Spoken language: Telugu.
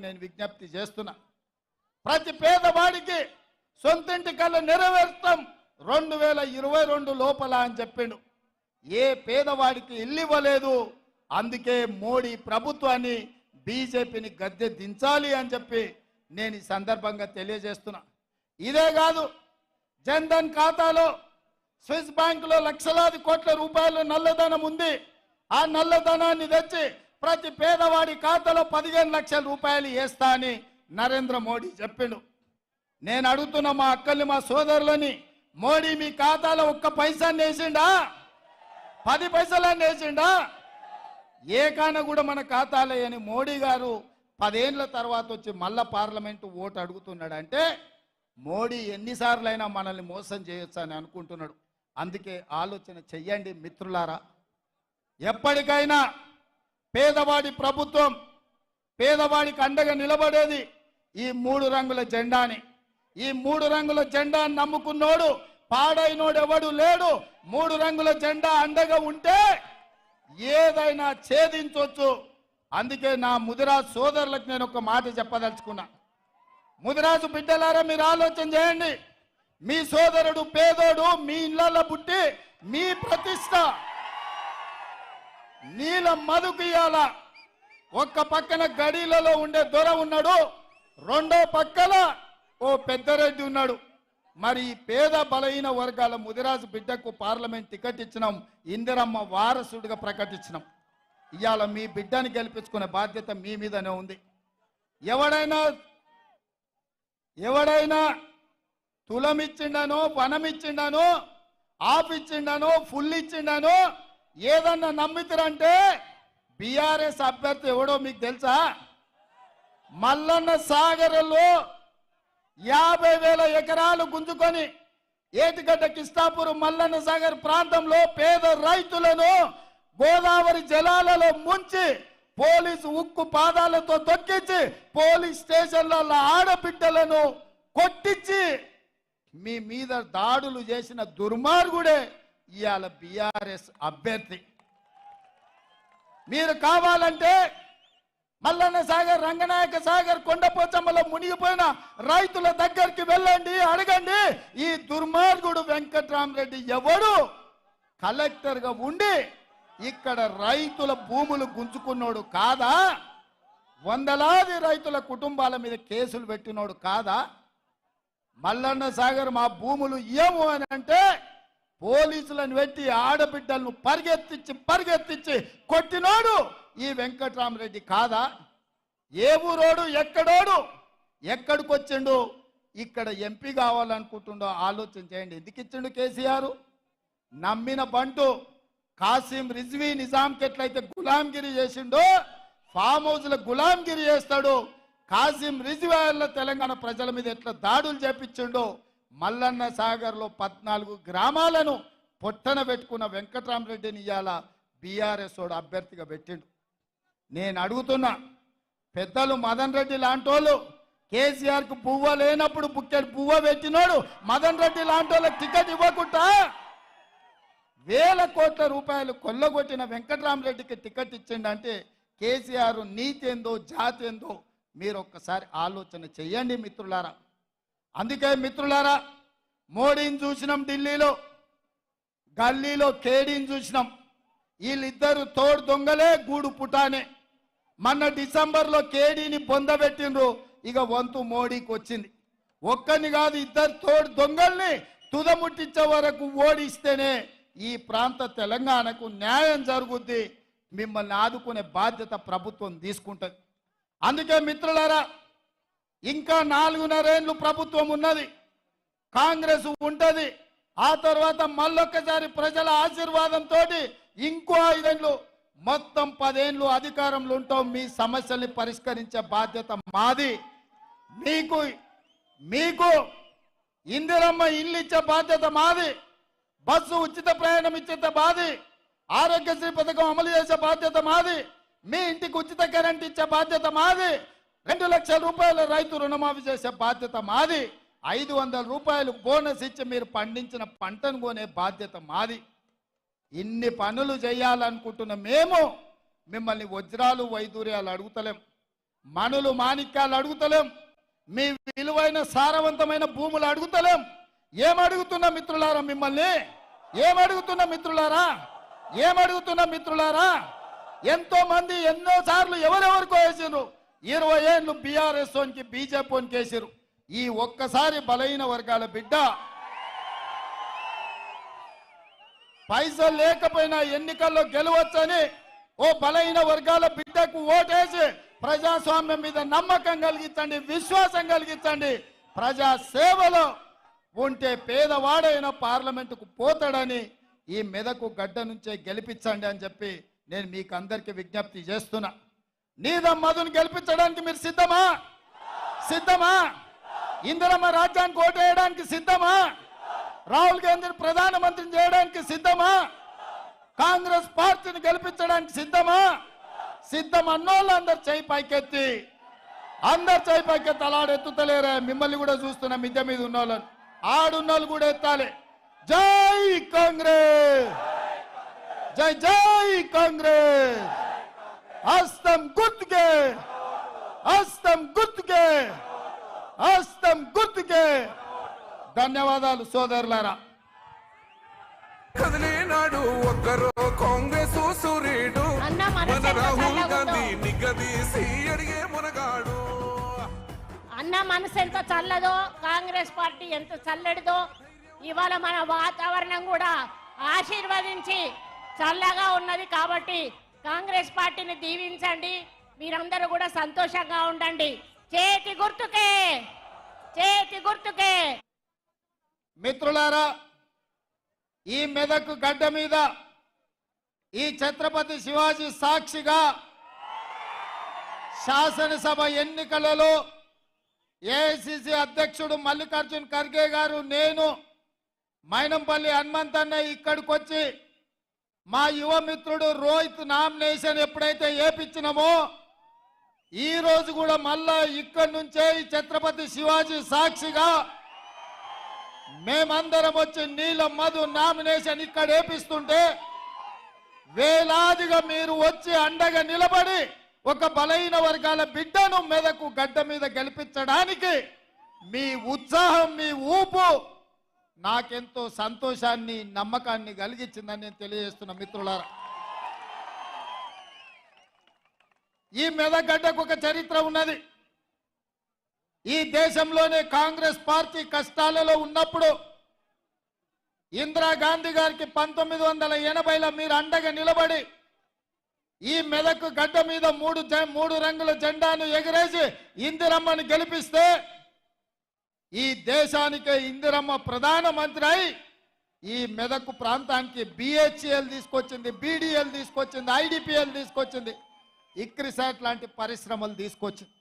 నేను విజ్ఞప్తి చేస్తున్నా. ప్రతి పేదవాడికి సొంతింటి కళ నెరవేర్తాం 2022 లోపల అని చెప్పిండు. ఏ పేదవాడికి ఇల్లు ఇవ్వలేదు. అందుకే మోడీ ప్రభుత్వాన్ని బీజేపీని గద్దె దించాలి అని చెప్పి నేను ఈ సందర్భంగా తెలియజేస్తున్నా. ఇదే కాదు, జన్ధన్ ఖాతాలో స్విస్ బ్యాంకులో లక్షలాది కోట్ల రూపాయలు నల్లధనం ఉంది. ఆ నల్లధనాన్ని తెచ్చి ప్రతి పేదవాడి ఖాతాలో 15 లక్షల రూపాయలు వేస్తా అని నరేంద్ర మోడీ చెప్పిండు. నేను అడుగుతున్న మా అక్కల్ని, మా సోదరులని, మోడీ మీ ఖాతాలో ఒక్క పైసాన్ని వేసిండా? 10 పైసలన్నీ వేసిండా? ఏకాన కూడా మన ఖాతాలో అని మోడీ గారు 10 ఏళ్ల తర్వాత వచ్చి మళ్ళా పార్లమెంటు ఓటు అడుగుతున్నాడు అంటే మోడీ ఎన్నిసార్లైనా మనల్ని మోసం చేయొచ్చు అని అనుకుంటున్నాడు. అందుకే ఆలోచన చెయ్యండి మిత్రులారా. ఎప్పటికైనా పేదవాడి ప్రభుత్వం, పేదవాడికి అండగా నిలబడేది ఈ 3 రంగుల జెండాని. ఈ 3 రంగుల జెండాని నమ్ముకున్నోడు, పాడైనోడు ఎవడు లేడు. 3 రంగుల జెండా అండగా ఉంటే ఏదైనా ఛేదించవచ్చు. అందుకే నా ముదిరాజు సోదరులకు నేను ఒక మాట చెప్పదలుచుకున్నా. ముదిరాజు బిడ్డలారా, మీరు ఆలోచన చేయండి. మీ సోదరుడు పేదోడు మీ ఇళ్లలో పుట్టి మీ ప్రతిష్ట నీల మధుకియాల ఒక్క పక్కన గడిలలో ఉండే దొర ఉన్నాడు, రెండో పక్కన ఓ పెద్దరెడ్డి ఉన్నాడు. మరి ఈ పేద బలహీన వర్గాల ముదిరాజు బిడ్డకు పార్లమెంట్ టికెట్ ఇచ్చినాం, ఇందిరమ్మ వారసుడిగా ప్రకటించినాం. ఇవాళ మీ బిడ్డని గెలిపించుకునే బాధ్యత మీ మీదనే ఉంది. ఎవడైనా తులమిచ్చిండనో, వనమిచ్చిండనో, ఆపిచ్చిండనో, ఫుల్ ఇచ్చిండనో ఏదన్నా నమ్మితరంటే బీఆర్ఎస్ అభ్యర్థి ఎవడో మీకు తెలుసా? మల్లన్న సాగర్లో 50,000 ఎకరాలు గుంజుకొని ఏటిగడ్డ కిష్టాపురం మల్లన్న సాగర్ ప్రాంతంలో పేద రైతులను గోదావరి జలాలలో ముంచి పోలీసు ఉక్కు పాదాలతో తొక్కించి పోలీస్ స్టేషన్లలో ఆడబిడ్డలను కొట్టించి మీ మీద దాడులు చేసిన దుర్మార్గుడే ఇవాళ బీఆర్ఎస్ అభ్యర్థి. మీరు కావాలంటే మల్లన్న సాగర్, రంగనాయక సాగర్, కొండపోచమ్మలో మునిగిపోయిన రైతుల దగ్గరికి వెళ్ళండి, అడగండి. ఈ దుర్మార్గుడు వెంకట్రామరెడ్డి ఎవడు కలెక్టర్గా ఉండి ఇక్కడ రైతుల భూములు గుంజుకున్నోడు కాదా? వందలాది రైతుల కుటుంబాల మీద కేసులు పెట్టినోడు కాదా? మల్లన్న సాగర్ మా భూములు ఏమో అని అంటే పోలీసులను పెట్టి ఆడబిడ్డలను పరిగెత్తించి కొట్టినోడు ఈ వెంకట్రామరెడ్డి కాదా? ఏ ఊరోడు, ఎక్కడోడు, ఎక్కడికి వచ్చిండు, ఇక్కడ ఎంపీ కావాలనుకుంటుండో ఆలోచన చేయండి. ఎందుకు ఇచ్చిండు కేసీఆర్? నమ్మిన బంటు కాసిం రిజ్వీ నిజాంకి ఎట్లయితే గులాంగిరి చేసిండో ఫామ్ హౌస్ల గులాంగిరి చేస్తాడు. కాసిం రిజ్వీ తెలంగాణ ప్రజల మీద ఎట్లా దాడులు చేపించిండో మల్లన్న సాగర్లో 14 గ్రామాలను పొట్టన పెట్టుకున్న వెంకట్రామరెడ్డిని ఇవాళ బీఆర్ఎస్ వాడు అభ్యర్థిగా పెట్టిండు. నేను అడుగుతున్నా, పెద్దలు మదన్ రెడ్డి లాంటి వాళ్ళు కేసీఆర్కు పువ్వ లేనప్పుడు బుక్కెడు పువ్వ పెట్టినోడు మదన్ రెడ్డి లాంటి వాళ్ళకి టికెట్ ఇవ్వకుండా 1000 కోట్ల రూపాయలు కొల్లగొట్టిన వెంకట్రామరెడ్డికి టికెట్ ఇచ్చిండంటే కేసీఆర్ నీతి ఏందో జాతి ఏందో మీరు ఒక్కసారి ఆలోచన చెయ్యండి మిత్రులారా. అందుకే మిత్రులారా, మోడీని చూసినాం ఢిల్లీలో, గల్లీలో కేడీని చూసినాం. వీళ్ళిద్దరు తోడు దొంగలే గూడు పుటానే. మొన్న డిసెంబర్లో కేడీని పొందబెట్టిండ్రు, ఇక వంతు మోడీకి వచ్చింది. ఒక్కని కాదు, ఇద్దరు తోడు దొంగల్ని తుదముట్టించే వరకు ఓడిస్తేనే ఈ ప్రాంత తెలంగాణకు న్యాయం జరుగుద్ది. మిమ్మల్ని ఆదుకునే బాధ్యత ప్రభుత్వం తీసుకుంటుంది. అందుకే మిత్రులారా, ఇంకా 4.5 ఏళ్ళు ప్రభుత్వం ఉన్నది, కాంగ్రెస్ ఉంటుంది. ఆ తర్వాత మళ్ళొక్కసారి ప్రజల ఆశీర్వాదంతో ఇంకో 5 ఏళ్ళు, మొత్తం 10 ఏళ్ళు అధికారంలో ఉంటాం. మీ సమస్యల్ని పరిష్కరించే బాధ్యత మాది. మీకు ఇందిరమ్మ ఇల్లు ఇచ్చే బాధ్యత మాది. బస్సు ఉచిత ప్రయాణం ఇచ్చే బాధ్యత, ఆరోగ్యశ్రీ పథకం అమలు చేసే బాధ్యత మాది. మీ ఇంటికి ఉచిత కరెంట్ ఇచ్చే బాధ్యత మాది. 2 లక్షల రూపాయల రైతు రుణమాఫీ చేసే బాధ్యత మాది. 500 రూపాయలు బోనస్ ఇచ్చి మీరు పండించిన పంటను కొనే బాధ్యత మాది. ఇన్ని పనులు చేయాలనుకుంటున్న మేము మిమ్మల్ని వజ్రాలు వైదూర్యాలు అడుగుతలేం. మనులు మాణిక్యాలు అడుగుతలేం, మీ విలువైన సారవంతమైన భూములు అడుగుతలేం. ఏమడుగుతున్నా మిత్రులారా, మిమ్మల్ని ఏమడుగుతున్నా మిత్రులారా, ఏమడుగుతున్నా మిత్రులారా? ఎంతో మంది ఎన్నోసార్లు ఎవరెవరికో వేసారు. 20 ఏళ్ళు బీఆర్ఎస్ ఓన్కి బీజేపీ ఓన్కి వేసారు. ఈ ఒక్కసారి బలహీన వర్గాల బిడ్డ పైసలు లేకపోయినా ఎన్నికల్లో గెలవచ్చని ఓ బలహీన వర్గాల బిడ్డకు ఓటేసి ప్రజాస్వామ్యం మీద నమ్మకం కలిగించండి, విశ్వాసం కలిగించండి. ప్రజా సేవలో ఉంటే పేదవాడైన పార్లమెంటుకు పోతాడని ఈ మెదకు గడ్డ నుంచే గెలిపించండి అని చెప్పి నేను మీకు అందరికీ విజ్ఞప్తి చేస్తున్నా. నీలం మధును గెలిపించడానికి మీరు సిద్ధమా? సిద్ధమా? ఇందిరమ్మ రాజ్యానికి ఓటేయడానికి సిద్ధమా? రాహుల్ గాంధీని ప్రధానమంత్రిని చేయడానికి సిద్ధమా? కాంగ్రెస్ పార్టీని గెలిపించడానికి సిద్ధమా? సిద్ధం అన్నోళ్ళు అందరు చేయి పైకెత్తి, అందరు చేయి పైకెత్తి. అలాడెత్తుతలేరా? మిమ్మల్ని కూడా చూస్తున్నా, మిద్దె మీద ఉన్నోళ్ళని. ఆడున్నోళ్ళు కూడా ఎత్తాలి. జై కాంగ్రెస్, జై జై కాంగ్రెస్. హస్తం గుర్తుకే, హస్తం గుర్తుకే, హస్తం గుర్తుకే. ధన్యవాదాలు సోదరులారా. కదిలేనాడు ఒక్కరో కాంగ్రెస్ సూర్యుడు, మన రాహుల్ గాంధీ నిగదీసి అడిగే మునగాడు. అన్న మనసు ఎంత చల్లదో, కాంగ్రెస్ పార్టీ ఎంత చల్లడిదో. ఇవాళ మన వాతావరణం కూడా ఆశీర్వదించి చల్లగా ఉన్నది. కాబట్టి కాంగ్రెస్ పార్టీని దీవించండి. మీరందరూ కూడా సంతోషంగా ఉండండి. చేతి గుర్తుకే, చేతి గుర్తుకే. మిత్రులారా, ఈ మెదక్ గడ్డ మీద ఈ ఛత్రపతి శివాజీ సాక్షిగా శాసనసభ ఎన్నికలలో ఏఐసిసి అధ్యక్షుడు మల్లికార్జున్ ఖర్గే గారు, నేను, మైనంపల్లి హనుమంతన్న ఇక్కడికి వచ్చి మా యువ మిత్రుడు రోహిత్ నామినేషన్ ఎప్పుడైతే ఏపించినామో ఈ రోజు కూడా మళ్ళా ఇక్కడి నుంచే ఈ ఛత్రపతి శివాజీ సాక్షిగా మేమందరం వచ్చి నీలం మధు నామినేషన్ ఇక్కడ ఏపిస్తుంటే వేలాదిగా మీరు వచ్చి అండగా నిలబడి ఒక బలహీన వర్గాల బిడ్డను మెదకు గడ్డ మీద గెలిపించడానికి మీ ఉత్సాహం, మీ ఊపు నాకెంతో సంతోషాన్ని, నమ్మకాన్ని కలిగించిందని నేను తెలియజేస్తున్నా. మిత్రులారా, ఈ మెదక్ గడ్డకు ఒక చరిత్ర ఉన్నది. ఈ దేశంలోనే కాంగ్రెస్ పార్టీ కష్టాలలో ఉన్నప్పుడు ఇందిరాగాంధీ గారికి 1980లో మీరు అండగా నిలబడి ఈ మెదక్ గడ్డ మీద మూడు రంగుల జెండాను ఎగరేసి ఇందిరమ్మను గెలిపిస్తే ఈ దేశానికే ఇందిరమ్మ ప్రధానమంత్రి అయి ఈ మెదక్ ప్రాంతానికి బిహెచ్ఎల్ తీసుకొచ్చింది, బీడీఎల్ తీసుకొచ్చింది, ఐడిపిఎల్ తీసుకొచ్చింది, ఇక్రిసాట్ లాంటి పరిశ్రమలు తీసుకొచ్చింది.